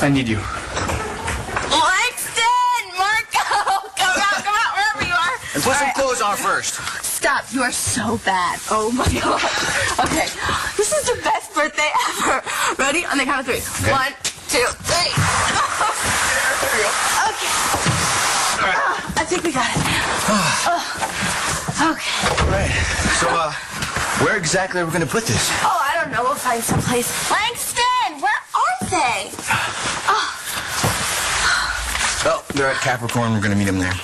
I need you. Langston! Marco! Come out, wherever you are. And put some clothes on first. Stop, you are so bad. Oh my God. Okay, this is the best birthday ever. Ready? On the count of three. Okay. 1, 2, 3. Okay. All right. I think we got it. Okay. All right. So, where exactly are we going to put this? Oh, I don't know. We'll find someplace. Langston, where are they? Well, they're at Capricorn. We're going to meet them there.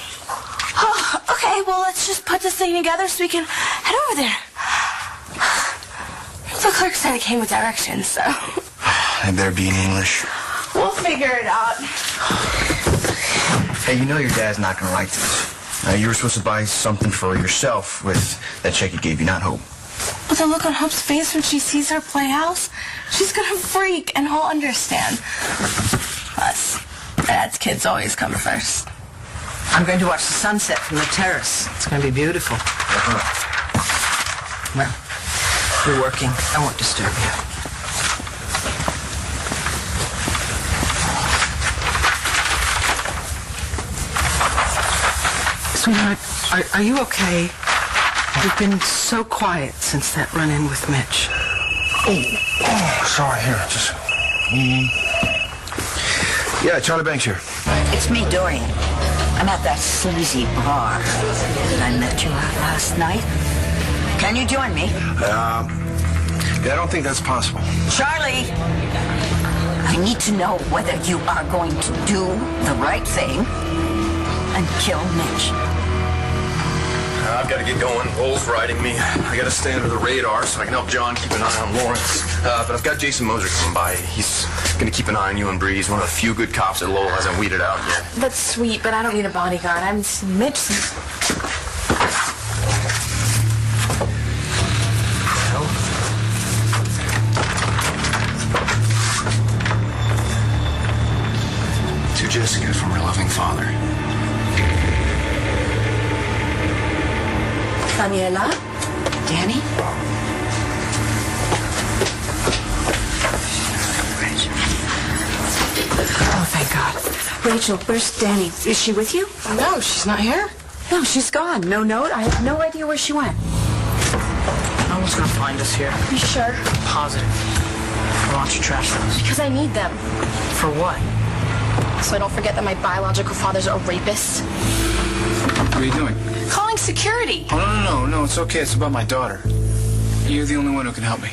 Oh, okay, well, let's just put this thing together so we can head over there. The clerk said it came with directions, so... Had there be in English. We'll figure it out. Hey, you know your dad's not going to like this. You were supposed to buy something for yourself with that check he gave you, not Hope. But the look on Hope's face when she sees our playhouse, she's gonna freak, and he'll understand. Us, Dad's kids always come first. I'm going to watch the sunset from the terrace. It's going to be beautiful. Well, you're working. I won't disturb you. Sweetheart, are you okay? You've been so quiet since that run-in with Mitch. Oh, sorry. Here, just... Yeah, Charlie Banks here. It's me, Dorian. I'm at that sleazy bar that I met you at last night. Can you join me? Yeah, I don't think that's possible. Charlie! I need to know whether you are going to do the right thing and kill Mitch. I've got to get going. Wolf's riding me. I got to stay under the radar so I can help John keep an eye on Lawrence. But I've got Jason Moser coming by. He's going to keep an eye on you and Bree. He's one of the few good cops that Lowell hasn't weeded out yet. That's sweet, but I don't need a bodyguard. I'm Mitch. To Jessica from her loving father. Daniela? Danny? Oh, thank God. Rachel, where's Danny? Is she with you? No, she's not here. No, she's gone. No note. I have no idea where she went. No one's going to find us here. You sure? Positive. Why don't you trash those? Because I need them. For what? So I don't forget that my biological father's a rapist. What are you doing? Calling security. Oh, no, it's okay. It's about my daughter. You're the only one who can help me.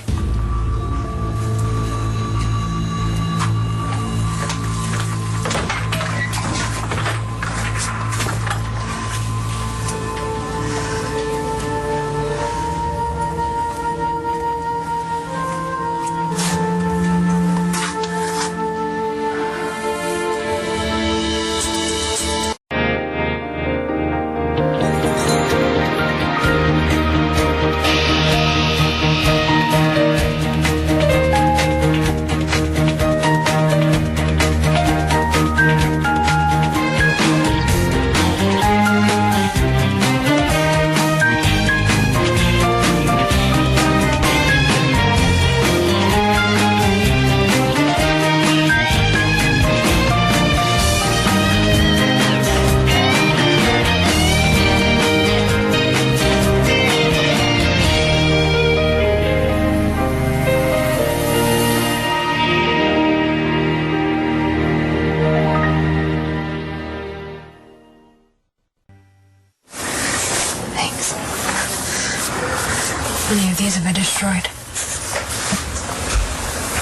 Many of these have been destroyed.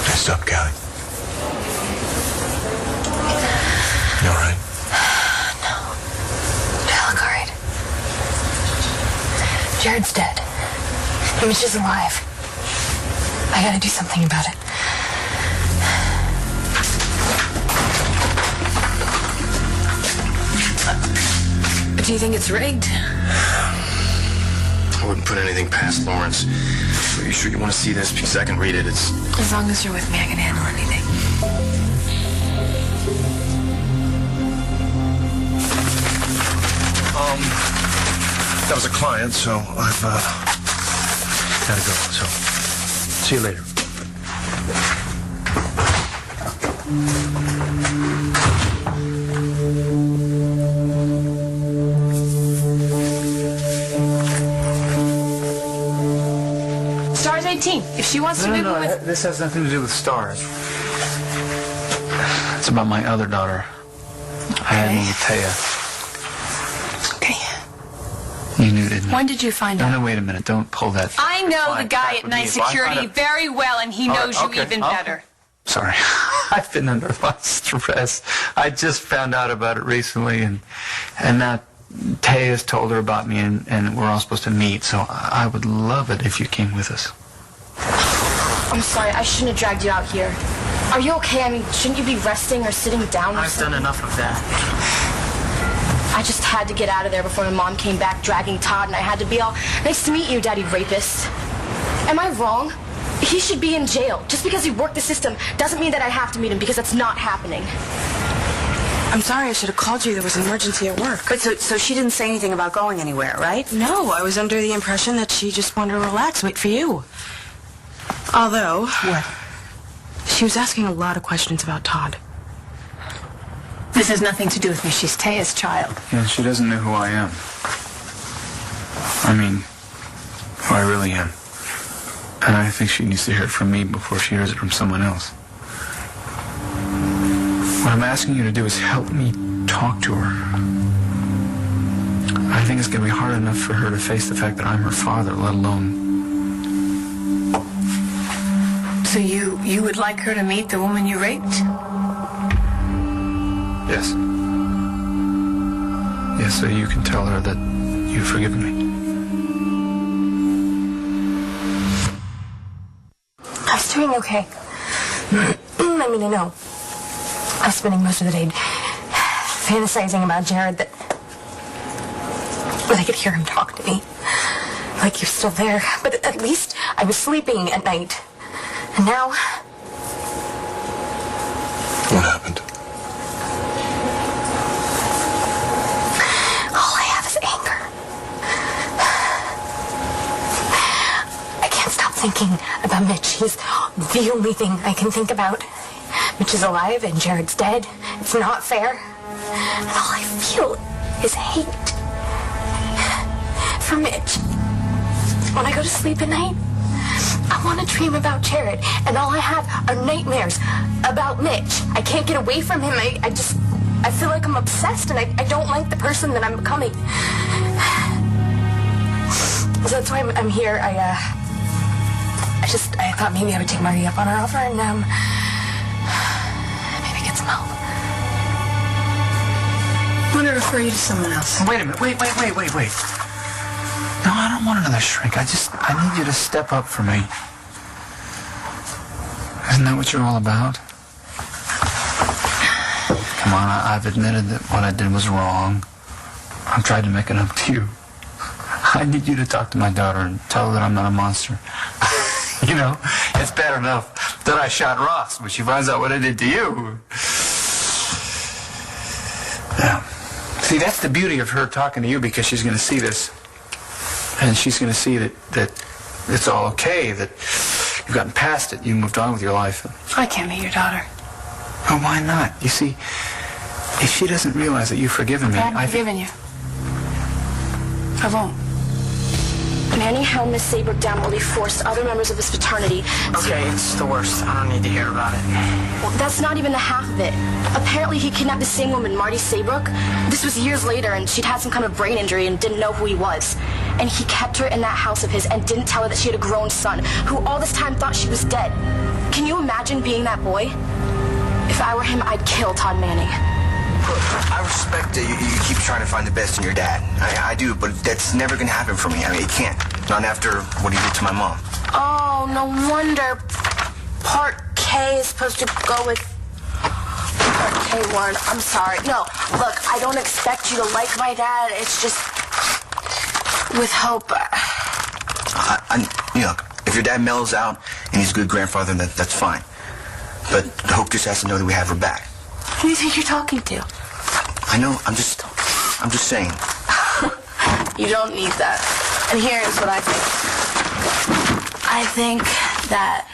Messed up, Callie. You all right? No. I look all right. Jared's dead. Mitch is alive. I gotta do something about it. Do you think it's rigged? I wouldn't put anything past Lawrence. Are you sure you want to see this? Because I can read it. It's... As long as you're with me, I can handle anything. That was a client, so I've, gotta go, so see you later. Star's 18. If she wants to move in with... This has nothing to do with stars. It's about my other daughter. I had one with Taya. Okay. You knew, didn't you? When did you find out? No, wait a minute. Don't pull that. I know Fine, the guy back at with Night me. If I Security find out- very well, and he All knows right, you okay, even okay. better. Sorry. I've been under a lot of stress. I just found out about it recently, and now Taya's told her about me, and we're all supposed to meet, so I would love it if you came with us. I'm sorry, I shouldn't have dragged you out here. Are you okay? I mean, shouldn't you be resting or sitting down or I've something? done enough of that. I just had to get out of there before my mom came back dragging Todd, and I had to be all, nice to meet you, Daddy Rapist. Am I wrong? He should be in jail. Just because he worked the system doesn't mean that I have to meet him, because that's not happening. I'm sorry, I should have called you. There was an emergency at work. But so she didn't say anything about going anywhere, right? No, I was under the impression that she just wanted to relax, wait for you. Although... What? She was asking a lot of questions about Todd. This has nothing to do with me. She's Taya's child. Yeah, she doesn't know who I am. I mean, who I really am. And I think she needs to hear it from me before she hears it from someone else. What I'm asking you to do is help me talk to her. I think it's going to be hard enough for her to face the fact that I'm her father, let alone... So you would like her to meet the woman you raped? Yes. Yes, so you can tell her that you've forgiven me. I was doing okay. I mean, I know. I was spending most of the day fantasizing about Jared that I could hear him talk to me. Like you're still there. But at least I was sleeping at night. And now... What happened? all I have is anger. I can't stop thinking about Mitch. He's the only thing I can think about. Mitch is alive and Jared's dead. It's not fair. And all I feel is hate for Mitch. When I go to sleep at night, I want to dream about Jared, and all I have are nightmares about Mitch. I can't get away from him. I feel like I'm obsessed, and I don't like the person that I'm becoming. So that's why I'm here. I thought maybe I would take Marty up on her offer and maybe get some help. I'm going to refer you to someone else. Wait a minute. Wait. No, I don't want another shrink. I need you to step up for me. Isn't that what you're all about? Come on, I've admitted that what I did was wrong. I've tried to make it up to you. I need you to talk to my daughter and tell her that I'm not a monster. You know, it's bad enough that I shot Ross when she finds out what I did to you. Yeah. See, that's the beauty of her talking to you, because she's going to see this. And she's going to see that it's all okay, that you've gotten past it, you moved on with your life. I can't meet your daughter. Oh, why not? You see, if she doesn't realize that you've forgiven me, I haven't forgiven you. I won't. Manny held Miss Saybrook down while he forced other members of his fraternity to... Okay, it's the worst. I don't need to hear about it. Well, that's not even the half of it. Apparently he kidnapped the same woman, Marty Saybrook. This was years later, and she'd had some kind of brain injury and didn't know who he was. And he kept her in that house of his and didn't tell her that she had a grown son, who all this time thought she was dead. Can you imagine being that boy? If I were him, I'd kill Todd Manning. Look, I respect that you keep trying to find the best in your dad. I do, but that's never going to happen for me. I mean, it can't. Not after what he did to my mom. Oh, no wonder Part K is supposed to go with Part K1. I'm sorry. No, look, I don't expect you to like my dad. It's just with hope. Look, if your dad mellows out and he's a good grandfather, that's fine. But Hope just has to know that we have her back. Who do you think you're talking to? I know. I'm just saying. You don't need that. And here's what I think. I think that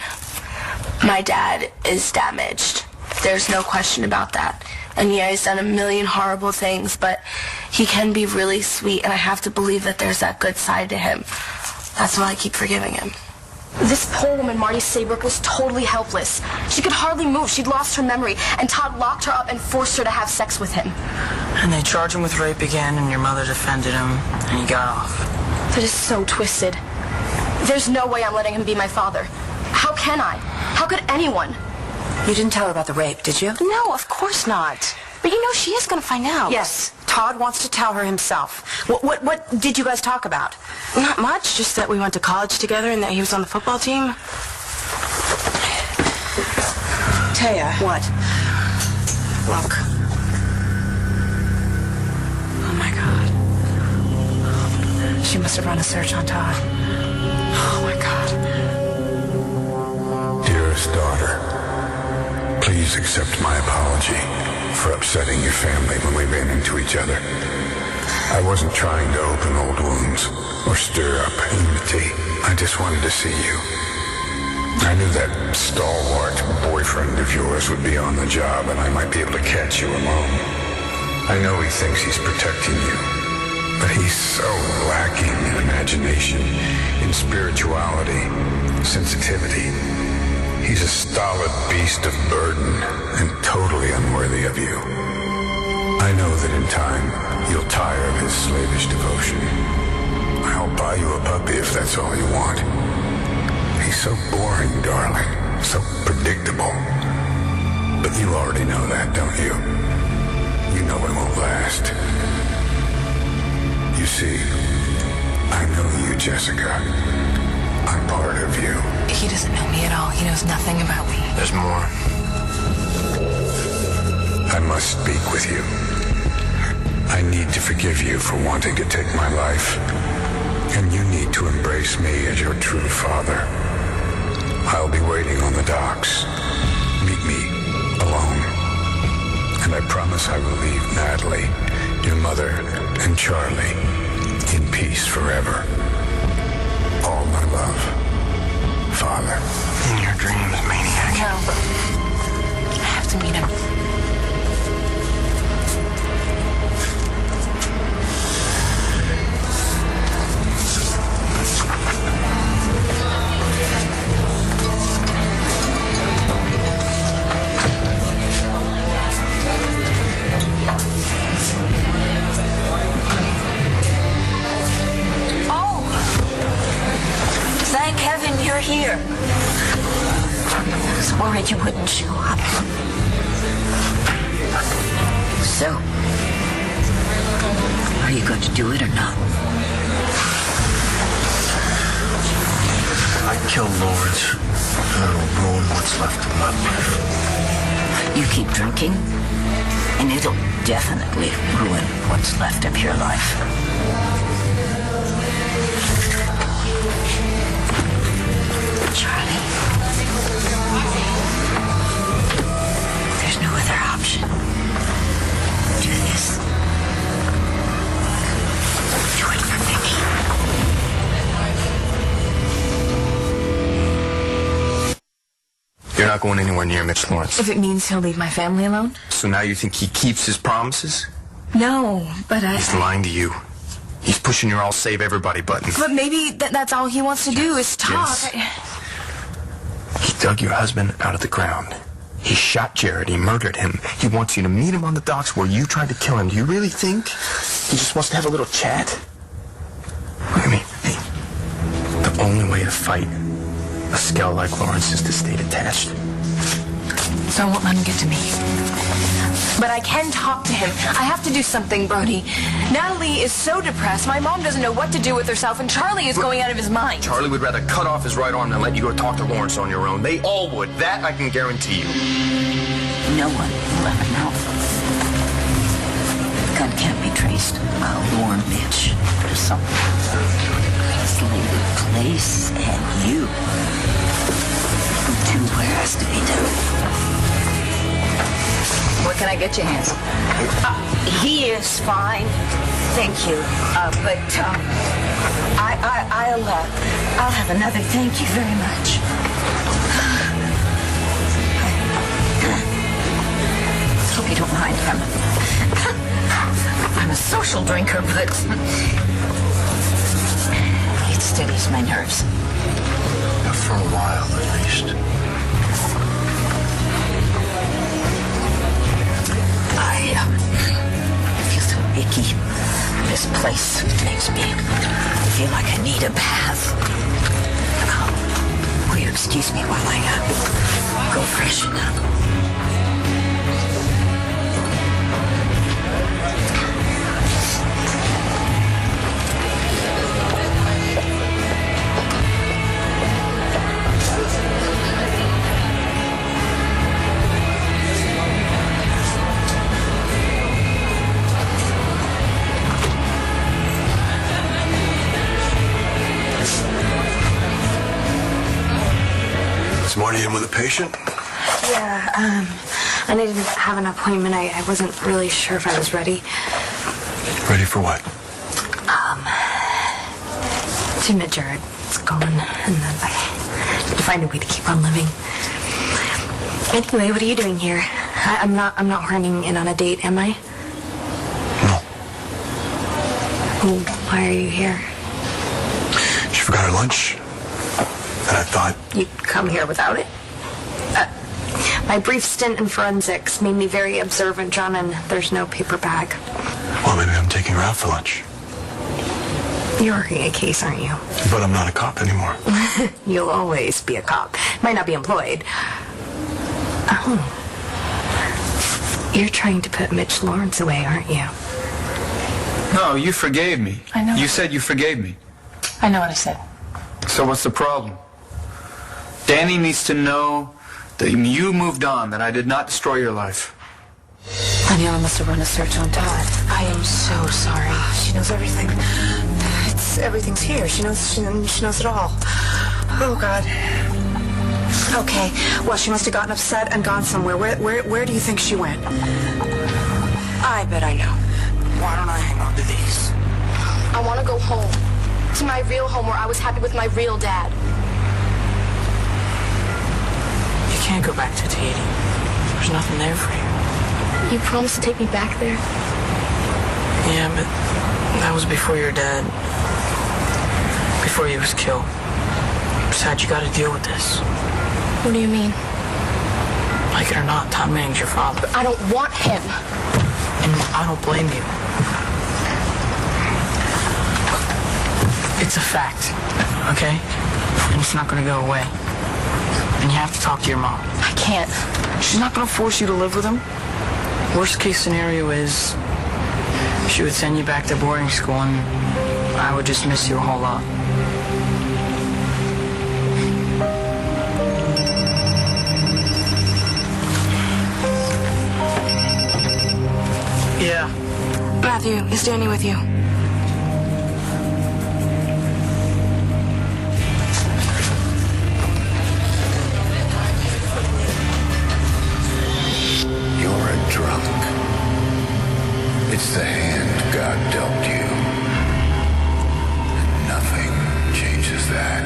my dad is damaged. There's no question about that. And yeah, he's done a million horrible things, but he can be really sweet, and I have to believe that there's that good side to him. That's why I keep forgiving him. This poor woman, Marty Saybrook, was totally helpless. She could hardly move. She'd lost her memory, and Todd locked her up and forced her to have sex with him. And they charged him with rape again, and your mother defended him, and he got off. That is so twisted. There's no way I'm letting him be my father. How can I? How could anyone? You didn't tell her about the rape, did you? No, of course not. But you know, she is going to find out. Yes, Todd wants to tell her himself. What did you guys talk about? Not much, just that we went to college together and that he was on the football team. Taya. What? Look. Oh, my God. She must have run a search on Todd. Oh, my God. Dearest daughter, please accept my apology for upsetting your family when we ran into each other. I wasn't trying to open old wounds or stir up enmity. I just wanted to see you. I knew that stalwart boyfriend of yours would be on the job and I might be able to catch you alone. I know he thinks he's protecting you, but he's so lacking in imagination, in spirituality, sensitivity. He's a stolid beast of burden and totally unworthy of you. I know that in time, you'll tire of his slavish devotion. I'll buy you a puppy if that's all you want. He's so boring, darling, so predictable. But you already know that, don't you? You know it won't last. You see, I know you, Jessica. I'm part of you. He doesn't know me at all. He knows nothing about me. There's more. I must speak with you. I need to forgive you for wanting to take my life. And you need to embrace me as your true father. I'll be waiting on the docks. Meet me alone. And I promise I will leave Natalie, your mother, and Charlie in peace forever. All my love, Father. In your dreams, maniac. No. I have to meet him. Thank heaven you're here. I was worried you wouldn't show up. So, are you going to do it or not? I killed Lawrence, and it'll ruin what's left of my life. You keep drinking, and it'll definitely ruin what's left of your life. Charlie, there's no other option. Do this. Do it for Mickey. You're not going anywhere near Mitch Lawrence. If it means he'll leave my family alone? So now you think he keeps his promises? No, but He's lying to you. He's pushing your I'll save everybody button. But maybe that's all he wants to do is talk. Yes. He dug your husband out of the ground. He shot Jared. He murdered him. He wants you to meet him on the docks where you tried to kill him. Do you really think he just wants to have a little chat? Look at me. Hey, the only way to fight a skell like Lawrence is to stay detached. So I won't let him get to me. But I can talk to him. I have to do something, Brody. Natalie is so depressed. My mom doesn't know what to do with herself, and Charlie is going out of his mind. Charlie would rather cut off his right arm than let you go talk to Lawrence on your own. They all would. That I can guarantee you. No one will ever know. The gun can't be traced. I'll warn Mitch to some isolated place, and you do what has to be done. What can I get you, Hans? He is fine, thank you. But I'll have another. Thank you very much. hope you don't mind. I'm a social drinker, but it steadies my nerves. For a while, at least. I feel so icky. This place makes me feel like I need a bath. Will you excuse me while I go freshen up? Marty in with a patient? Yeah, and I didn't have an appointment. I wasn't really sure if I was ready. Ready for what? To admit Jared's gone, and then I had to find a way to keep on living. Anyway, what are you doing here? I'm not running in on a date, am I? No. Well, why are you here? She forgot her lunch. And I thought... You'd come here without it? My brief stint in forensics made me very observant, John, and there's no paper bag. Well, maybe I'm taking her out for lunch. You're working a case, aren't you? But I'm not a cop anymore. You'll always be a cop. Might not be employed. Oh. You're trying to put Mitch Lawrence away, aren't you? No, you forgave me. I know. You said you forgave me. I know what I said. So what's the problem? Danny needs to know that you moved on, that I did not destroy your life. Daniela must have run a search on Todd. I am so sorry. She knows everything. Everything's here. She knows it all. Oh, God. Okay. Well, she must have gotten upset and gone somewhere. Where do you think she went? I bet I know. Why don't I hang on to these? I want to go home. To my real home where I was happy with my real dad. You can't go back to Tahiti. There's nothing there for you. You promised to take me back there? Yeah, but that was before your dad. Before he was killed. Besides, you gotta deal with this. What do you mean? Like it or not, Todd Manning's your father. But I don't want him. And I don't blame you. It's a fact, okay? And it's not gonna go away. And you have to talk to your mom. I can't. She's not gonna force you to live with him. Worst case scenario is she would send you back to boarding school and I would just miss you a whole lot. Yeah. Matthew, is Danny with you? You're a drunk. It's the hand God dealt you. And nothing changes that.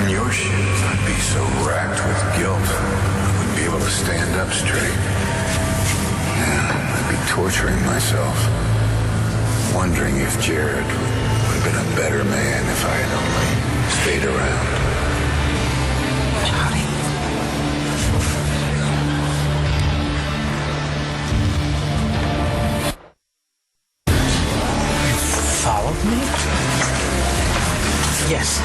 In your shoes, I'd be so racked with guilt, I wouldn't be able to stand up straight. I'd be torturing myself, wondering if Jared would have been a better man if I had only stayed around. Johnny. You followed me? Yes.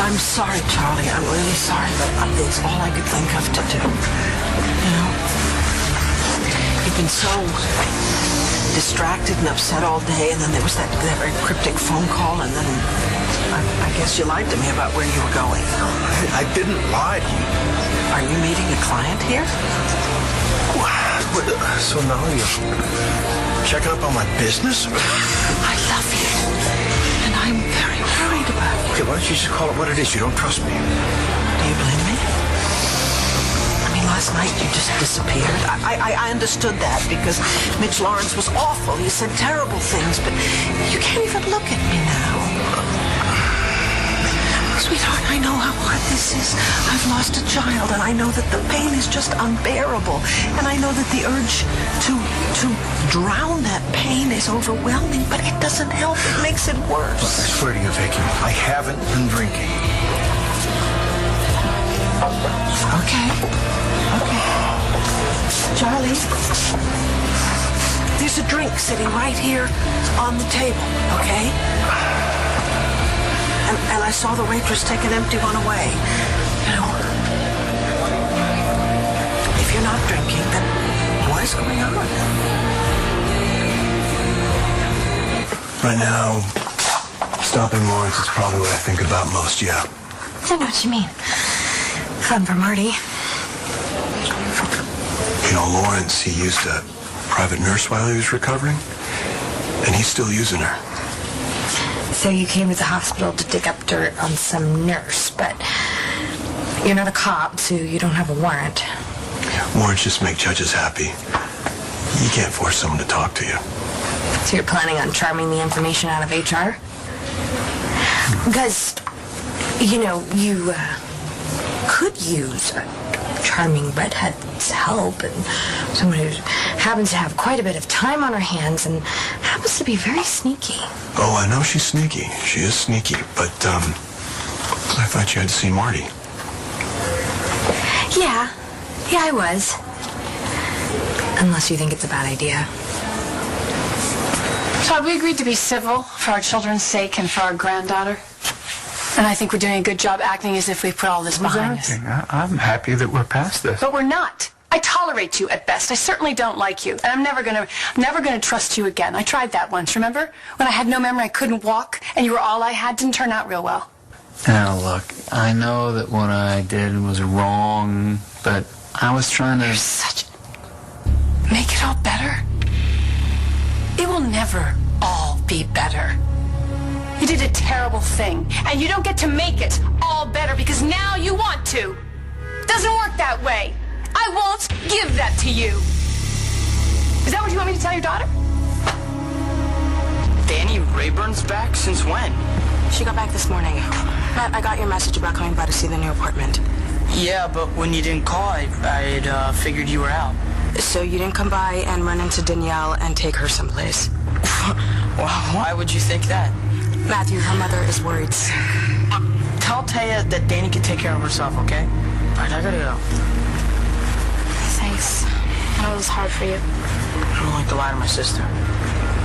I'm sorry, Charlie. I'm really sorry, but it's all I could think of to do. You know? You've been so distracted and upset all day, and then there was that very cryptic phone call, and then I guess you lied to me about where you were going. I didn't lie to you. Are you meeting a client here? So now you're checking up on my business? I love you, and I'm very worried about you. Okay, why don't you just call it what it is? You don't trust me. Do you blame me? I mean, last night you just disappeared. I understood that because Mitch Lawrence was awful. He said terrible things, but you can't even look at me now. Sweetheart, I know how hard this is. I've lost a child, and I know that the pain is just unbearable. And I know that the urge to drown that pain is overwhelming, but it doesn't help. It makes it worse. I swear to you, Vicky, I haven't been drinking. Okay. Charlie, there's a drink sitting right here on the table, okay? And I saw the waitress take an empty one away. You know, if you're not drinking, then what is going on? Right now, stopping Lawrence is probably what I think about most, yeah. I know what you mean. Fun for Marty. You know, Lawrence, he used a private nurse while he was recovering, and he's still using her. So you came to the hospital to dig up dirt on some nurse, but you're not a cop, so you don't have a warrant. Warrants just make judges happy. You can't force someone to talk to you. So you're planning on charming the information out of HR? Because, you know, you could use a charming redhead's help, and someone who happens to have quite a bit of time on her hands and happens to be very sneaky. Oh, I know she's sneaky. She is sneaky, but, I thought you had seen Marty. Yeah, I was. Unless you think it's a bad idea. Todd, we agreed to be civil for our children's sake and for our granddaughter. And I think we're doing a good job acting as if we put all this behind us. I'm happy that we're past this. But we're not. I tolerate you at best. I certainly don't like you. And I'm never gonna trust you again. I tried that once, remember? When I had no memory, I couldn't walk, and you were all I had. Didn't turn out real well. Now, look, I know that what I did was wrong, but I was trying to... You're such... Make it all better? It will never all be better. You did a terrible thing, and you don't get to make it all better because now you want to. Doesn't work that way. I won't give that to you. Is that what you want me to tell your daughter? Danny Rayburn's back? Since when? She got back this morning. Matt, I got your message about coming by to see the new apartment. Yeah, but when you didn't call, I'd figured you were out. So you didn't come by and run into Danielle and take her someplace? Well, why would you think that? Matthew, her mother is worried. Tell Taya that Danny can take care of herself, okay? All right, I gotta go. Thanks. I know it was hard for you. I don't like to lie to my sister.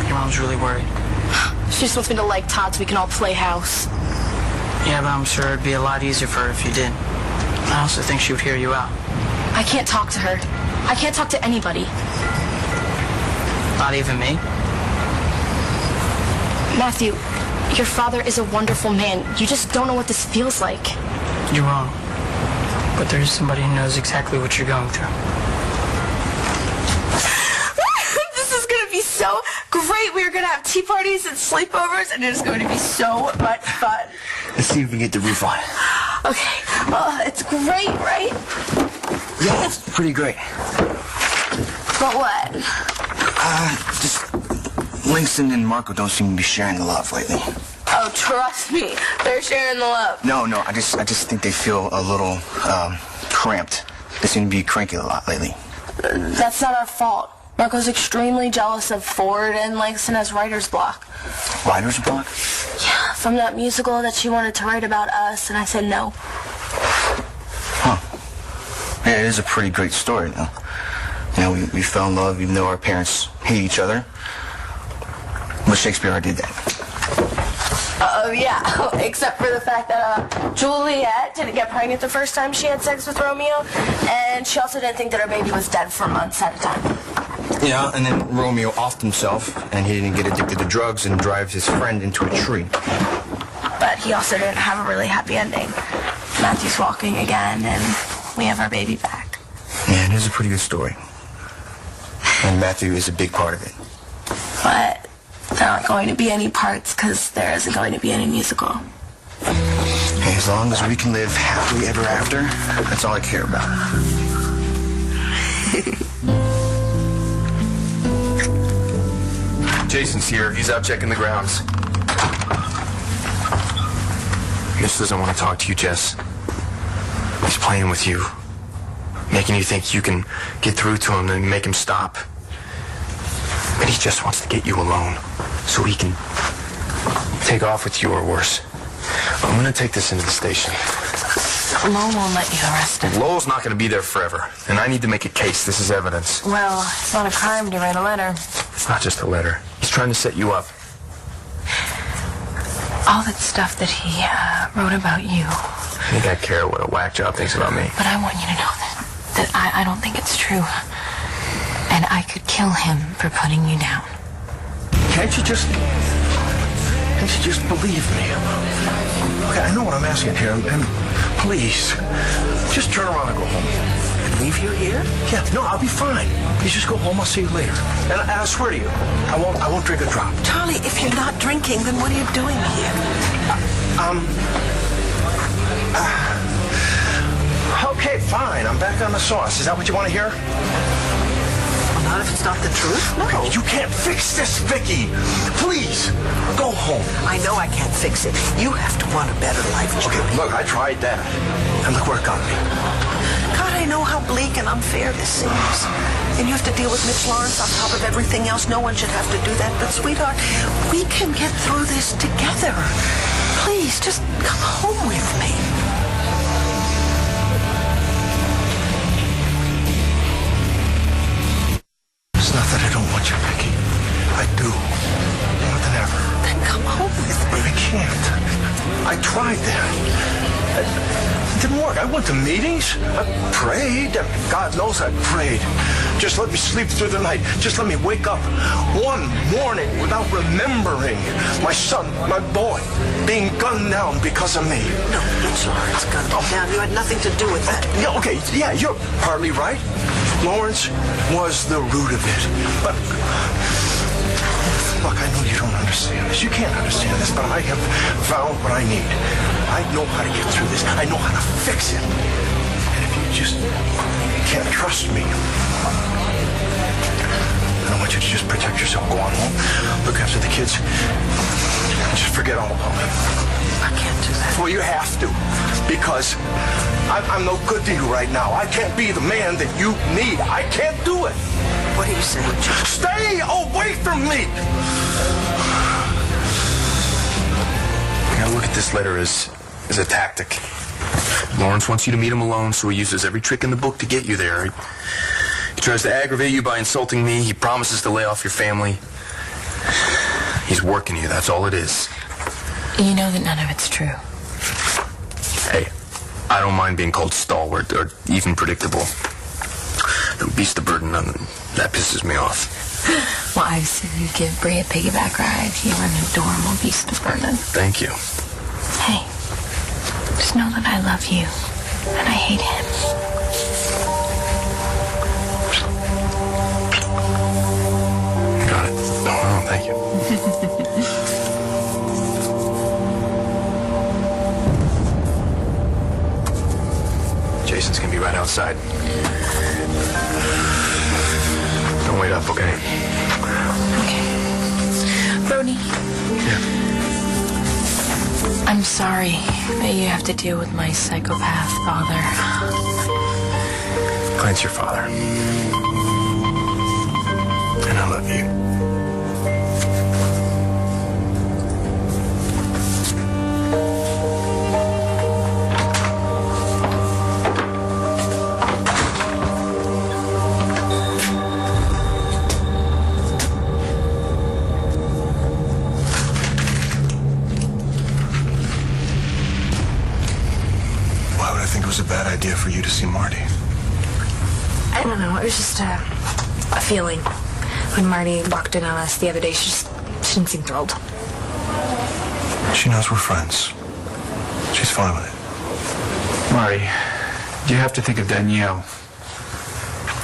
Your mom's really worried. She just wants me to like Todd so we can all play house. Yeah, but I'm sure it'd be a lot easier for her if you did. I also think she would hear you out. I can't talk to her. I can't talk to anybody. Not even me? Matthew, your father is a wonderful man. You just don't know what this feels like. You're wrong. But there's somebody who knows exactly what you're going through. This is going to be so great. We're going to have tea parties and sleepovers, and it's going to be so much fun. Let's see if we can get the roof on. Okay. Well, it's great, right? Yeah, it's pretty great. But what? Just Langston and Marco don't seem to be sharing the love lately. Oh, trust me. They're sharing the love. No, I just think they feel a little, cramped. They seem to be cranky a lot lately. That's not our fault. Marco's extremely jealous of Ford, and Langston has writer's block. Writer's block? Yeah, from that musical that she wanted to write about us, and I said no. Huh. Yeah, it is a pretty great story, though. You know, we fell in love even though our parents hate each other. But Shakespeare already did that. Oh, yeah. Except for the fact that Juliet didn't get pregnant the first time she had sex with Romeo, and she also didn't think that her baby was dead for months at a time. Yeah, and then Romeo offed himself, and he didn't get addicted to drugs and drives his friend into a tree. But he also didn't have a really happy ending. Matthew's walking again, and we have our baby back. Yeah, it is a pretty good story. And Matthew is a big part of it. But there aren't going to be any parts because there isn't going to be any musical. Hey, as long as we can live happily ever after, that's all I care about. Jason's here. He's out checking the grounds. Mitch doesn't want to talk to you, Jess. He's playing with you, making you think you can get through to him and make him stop. But he just wants to get you alone so he can take off with you or worse. I'm going to take this into the station. Lowell won't let you arrest him. Lowell's not going to be there forever, and I need to make a case. This is evidence. Well, it's not a crime to write a letter. It's not just a letter. He's trying to set you up. All that stuff that he wrote about you. I think I care what a whack job thinks about me. But I want you to know that I don't think it's true. And I could kill him for putting you down. Can't you just believe me? Okay, I know what I'm asking here, and please, just turn around and go home. Leave you here? Yeah, no, I'll be fine. You just go home, I'll see you later. And I swear to you, I won't drink a drop. Charlie, if you're not drinking, then what are you doing here? Okay, fine, I'm back on the sauce. Is that what you want to hear? Well, not if it's not the truth. No. Okay, you can't fix this, Vicky. Please, go home. I know I can't fix it. You have to want a better life, Charlie. Okay, look, I tried that. And look where it got me. God, I know how bleak and unfair this seems. And you have to deal with Mitch Lawrence on top of everything else. No one should have to do that. But, sweetheart, we can get through this together. Please, just come home with me. It's not that I don't want you, Vicky. I do. More than ever. Then come home with me. But I can't. I tried that. It didn't work. I went to meetings. I prayed. God knows I prayed. Just let me sleep through the night. Just let me wake up one morning without remembering my son, my boy, being gunned down because of me. No, Mitch Lawrence gunned him down. You had nothing to do with that. Yeah, okay. Yeah, you're partly right. Lawrence was the root of it. But look, I know you don't understand this. You can't understand this, but I have found what I need. I know how to get through this. I know how to fix it. And if you just can't trust me, I don't want you to just protect yourself. Go on home, look after the kids, and just forget all about it. I can't do that. Well, you have to, because I'm no good to you right now. I can't be the man that you need. I can't do it. What are you saying, Jim? Stay away from me! You gotta look at this letter as a tactic. Lawrence wants you to meet him alone, so he uses every trick in the book to get you there. He tries to aggravate you by insulting me. He promises to lay off your family. He's working you, that's all it is. You know that none of it's true. Hey, I don't mind being called stalwart or even predictable. The beast of burden, that pisses me off. Well, I've seen you give Bree a piggyback ride. You're an adorable beast of burden. Thank you. Hey, just know that I love you, and I hate him. Got it. Oh, thank you. Jason's gonna be right outside. Don't wait up, okay? Okay. Brody. Yeah. I'm sorry that you have to deal with my psychopath father. Clint's your father. And I love you. Was a bad idea for you to see Marty? I don't know. It was just a feeling. When Marty walked in on us the other day, she didn't seem thrilled. She knows we're friends. She's fine with it. Marty, you have to think of Danielle.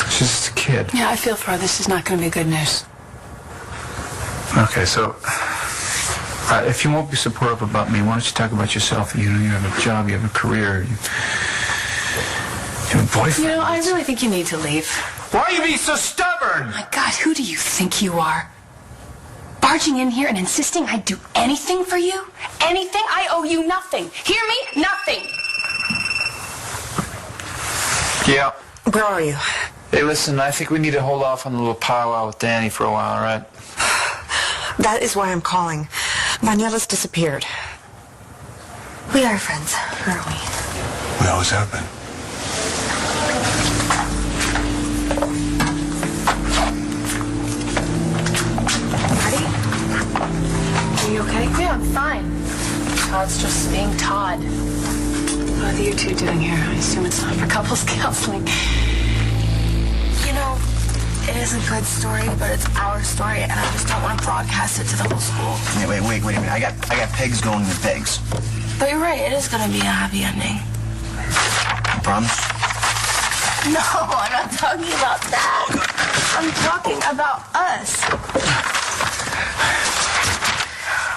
She's just a kid. Yeah, I feel for her. This is not going to be good news. Okay, so if you won't be supportive about me, why don't you talk about yourself? You know, you have a job, you have a career, you have a boyfriend. You know, I really think you need to leave. Why are you being so stubborn? My God, who do you think you are? By Barging in here and insisting I'd do anything for you? Anything? I owe you nothing. Hear me? Nothing. Yeah. Where are you? Hey, listen, I think we need to hold off on the little powwow with Danny for a while, all right? That is why I'm calling. Daniela's disappeared. We are friends, aren't we? We always have been. Ready? Are you okay? Yeah, I'm fine. Todd's just being Todd. What are you two doing here? I assume it's not for couples counseling. You know, it is a good story, but it's our story, and I just don't want to broadcast it to the whole school. Wait a minute. I got pegs going with pegs. But you're right, it is going to be a happy ending. You promise? No, I'm not talking about that. I'm talking about us.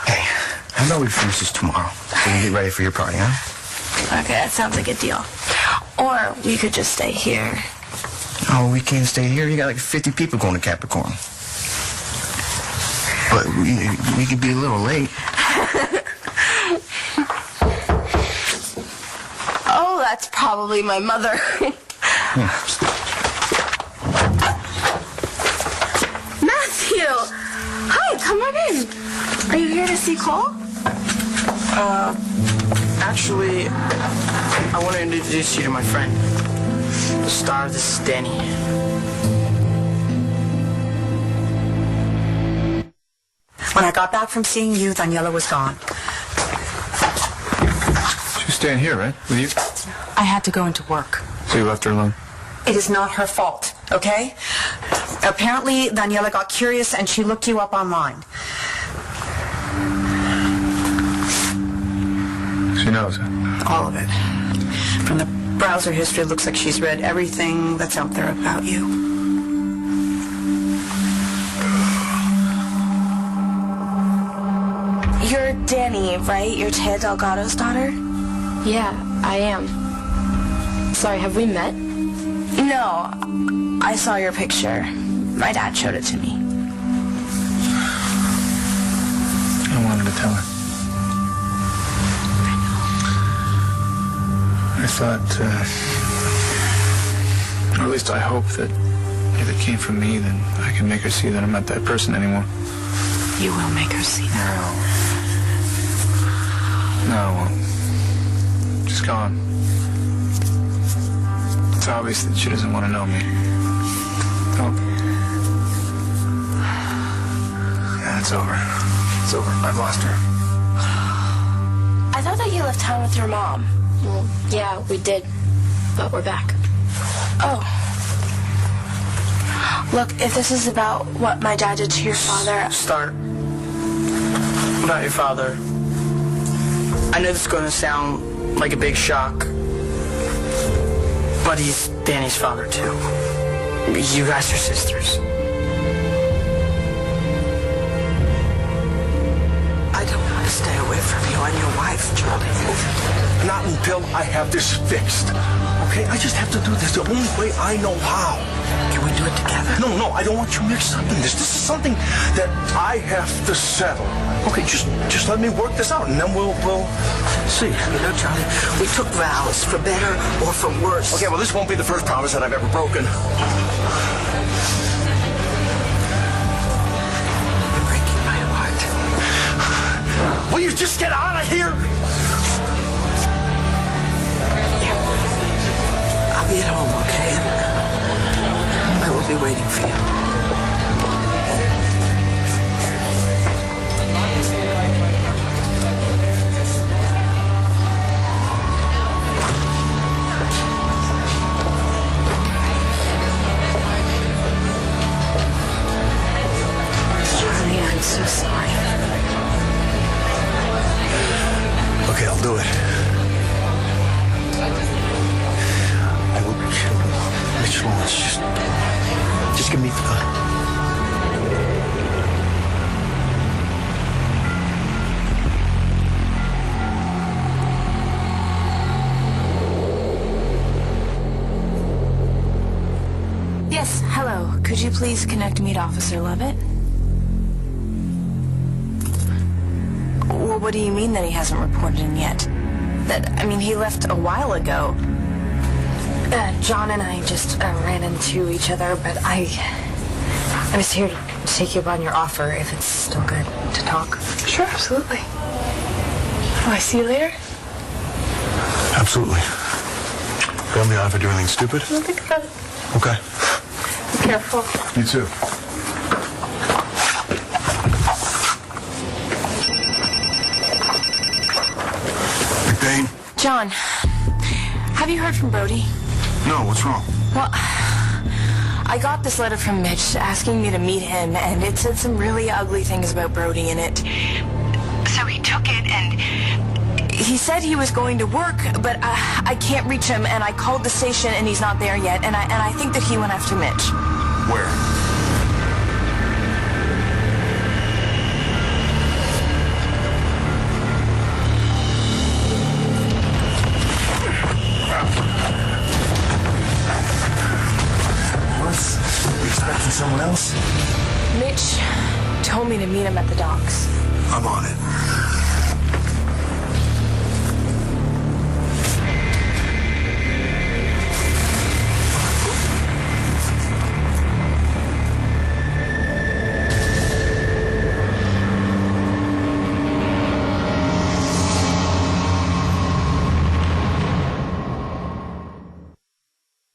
Hey, how about we finish this tomorrow? So we can get ready for your party, huh? Okay, that sounds like a deal. Or we could just stay here. Oh, we can't stay here. You got like 50 people going to Capricorn. But we could be a little late. Oh, that's probably my mother. Matthew! Hi, come on in. Are you here to see Cole? Actually, I want to introduce you to my friend. The star of this is Danny. When I got back from seeing you, Daniela was gone. She's staying here, right? With you? I had to go into work. So you left her alone? It is not her fault, okay? Apparently, Daniela got curious and she looked you up online. She knows it. All of it. From the browser history, it looks like she's read everything that's out there about you. You're Danny, right? You're Ted Delgado's daughter? Yeah, I am. Sorry, have we met? No, I saw your picture. My dad showed it to me. I wanted to tell her. I thought, or at least I hope that if it came from me, then I can make her see that I'm not that person anymore. You will make her see that. No, I won't. She's gone. It's obvious that she doesn't want to know me. Oh. Yeah, it's over. It's over. I've lost her. I thought that you left town with your mom. Well, yeah, we did. But we're back. Oh. Look, if this is about what my dad did to your father... Start. About your father. I know this is going to sound like a big shock, but he's Danny's father, too. You guys are sisters. I don't want to stay away from you and your wife, Charlie. Not until I have this fixed. Okay, I just have to do this the only way I know how. Can we do it together? No, I don't want you mixed up in this. This is something that I have to settle. Okay, just let me work this out, and then we'll see. You know, Charlie, we took vows for better or for worse. Okay, well, this won't be the first promise that I've ever broken. You're breaking my heart. Will you just get out of here? I'll be at home, okay? I will be waiting for you. Charlie, I'm so sorry. Okay, I'll do it. I will kill Mitch Lawrence. Just give me the gun. Yes, hello. Could you please connect me to Officer Levitt? what do you mean that he hasn't reported in yet? He left a while ago. John and I just ran into each other, but I was here to take you up on your offer if it's still good to talk. Sure, absolutely. Oh, I see you later? Absolutely. Got me off for doing anything stupid? Don't think about it. Okay. Be careful. You too. McBain? John, have you heard from Brody? No, what's wrong? Well, I got this letter from Mitch asking me to meet him, and it said some really ugly things about Brody in it. So he took it, and he said he was going to work, but I can't reach him, and I called the station, and he's not there yet, and I think that he went after Mitch. Where? You expecting someone else? Mitch told me to meet him at the docks. I'm on it.